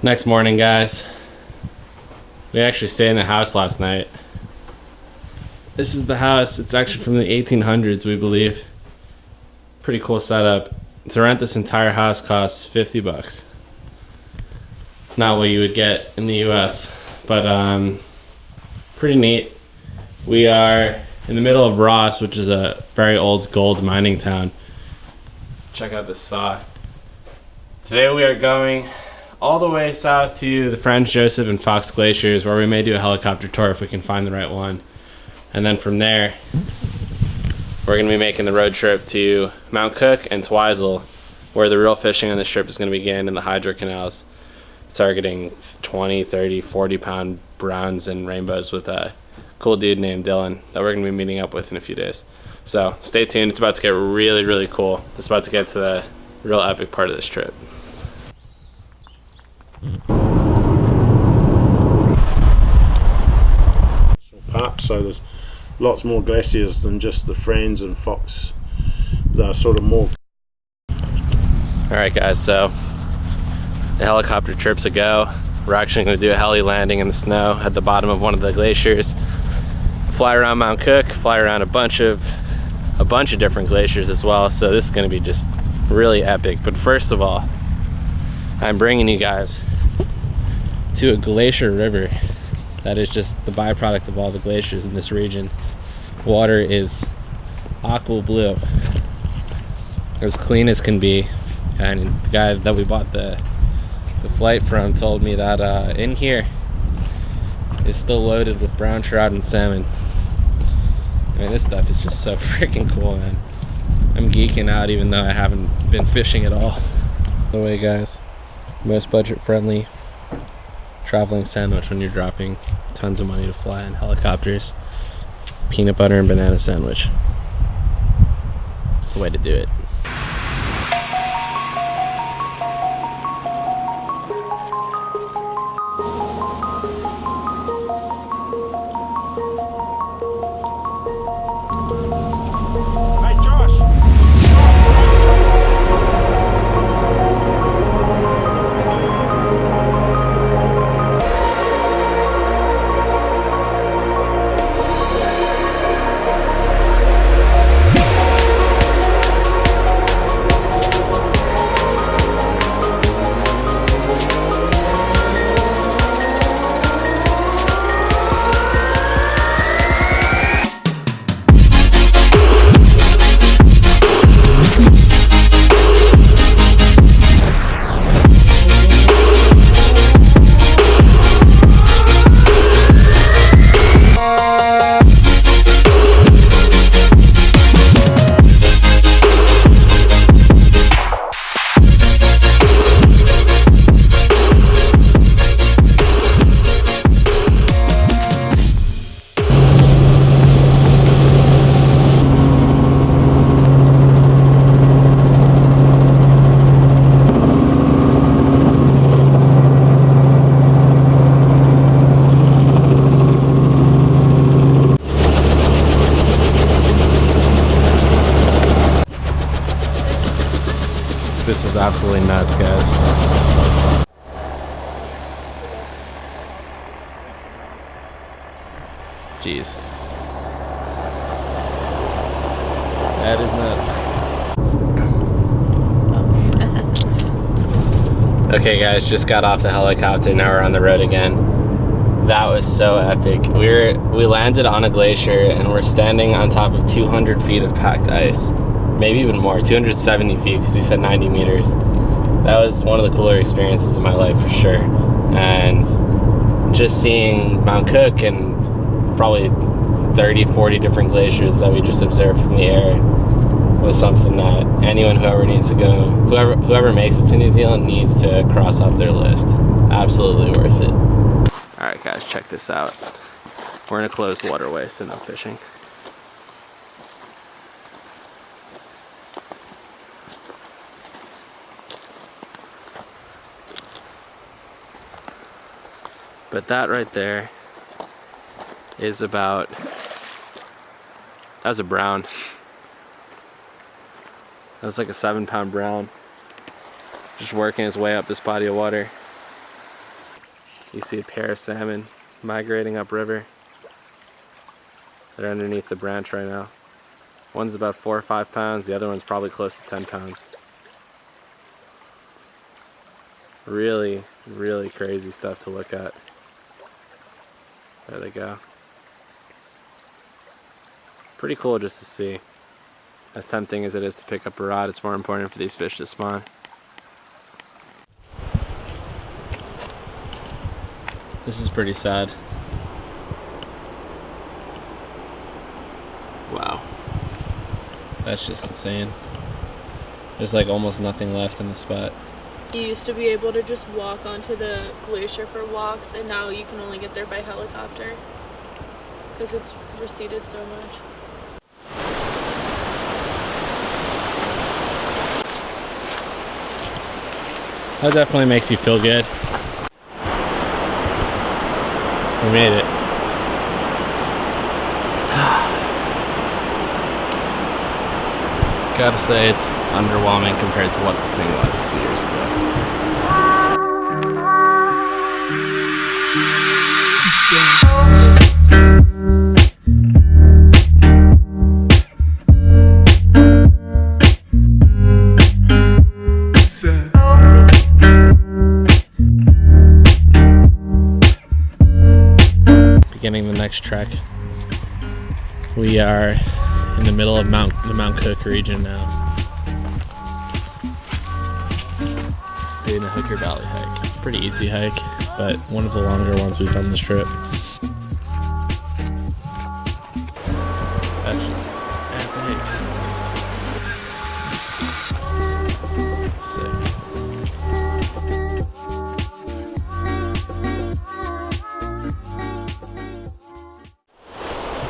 Next morning, guys. We actually stayed in a house last night. This is the house. It's actually from the 1800s, we believe. Pretty cool setup. To rent this entire house costs 50 bucks. Not what you would get in the US, but pretty neat. We are in the middle of Ross, which is a very old gold mining town. Check out this saw. Today we are going all the way south to the Franz Josef and Fox Glaciers, where we may do a helicopter tour if we can find the right one. And then from there, we're going to be making the road trip to Mount Cook and Twizel, where the real fishing on this trip is going to begin in the hydro canals, targeting 20, 30, 40 pound browns and rainbows with a cool dude named Dylan that we're going to be meeting up with in a few days. So stay tuned. It's about to get really, really cool. It's about to get to the real epic part of this trip. Park, so there's lots more glaciers than just the Franz and Fox. They're sort of more. Alright guys, so the helicopter trip's a go. We're actually going to do a heli landing in the snow at the bottom of one of the glaciers, fly around Mount Cook, fly around a bunch of different glaciers as well. So this is going to be just really epic. But first of all, I'm bringing you guys to a glacier river that is just the byproduct of all the glaciers in this region. Water is aqua blue, as clean as can be. And the guy that we bought the flight from told me that in here is still loaded with brown trout and salmon. I mean, this stuff is just so freaking cool, man. I'm geeking out even though I haven't been fishing at all. By the way, guys, most budget friendly traveling sandwich when you're dropping tons of money to fly in helicopters: peanut butter and banana sandwich. It's the way to do it. This is absolutely nuts, guys. Jeez. That is nuts. Okay guys, just got off the helicopter, now we're on the road again. That was so epic. We landed on a glacier and we're standing on top of 200 feet of packed ice. Maybe even more, 270 feet, because he said 90 meters. That was one of the cooler experiences of my life for sure. And just seeing Mount Cook and probably 30, 40 different glaciers that we just observed from the air was something that anyone whoever makes it to New Zealand needs to cross off their list. Absolutely worth it. All right guys, check this out. We're in a closed waterway, so no fishing. But that right there is that was a brown. That was like a 7-pound brown, just working his way up this body of water. You see a pair of salmon migrating upriver. They're underneath the branch right now. One's about 4 or 5 pounds, the other one's probably close to 10 pounds. Really, really crazy stuff to look at. There they go. Pretty cool just to see. As tempting as it is to pick up a rod, it's more important for these fish to spawn. This is pretty sad. Wow. That's just insane. There's like almost nothing left in the spot. You used to be able to just walk onto the glacier for walks, and now you can only get there by helicopter because it's receded so much. That definitely makes you feel good. We made it. Gotta say, it's underwhelming compared to what this thing was a few years ago. Beginning the next trek. We are in the middle of the Mount Cook region now. Doing a Hooker Valley hike. Pretty easy hike, but one of the longer ones we've done this trip. That's just epic. Sick.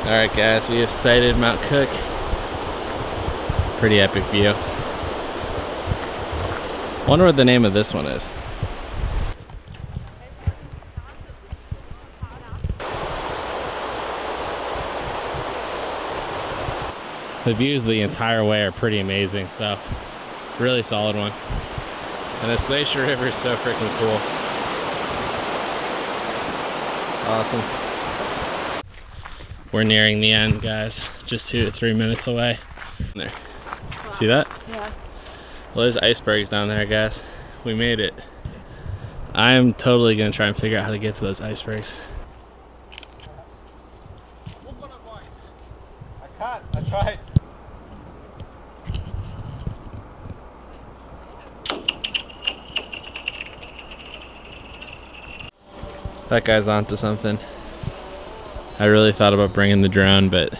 Alright guys, we have sighted Mount Cook. Pretty epic view. Wonder what the name of this one is. The views the entire way are pretty amazing, so really solid one. And this Glacier River is so freaking cool. Awesome. We're nearing the end, guys. Just 2 to 3 minutes away. There. Wow. See that? Yeah. Well, there's icebergs down there, guys. We made it. I'm totally gonna try and figure out how to get to those icebergs. I can't. I tried. That guy's onto something. I really thought about bringing the drone, but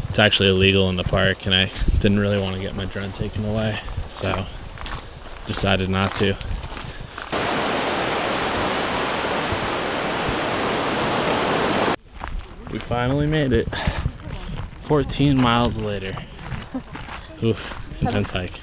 it's actually illegal in the park, and I didn't really want to get my drone taken away, so decided not to. We finally made it. 14 miles later. Oof, intense hike.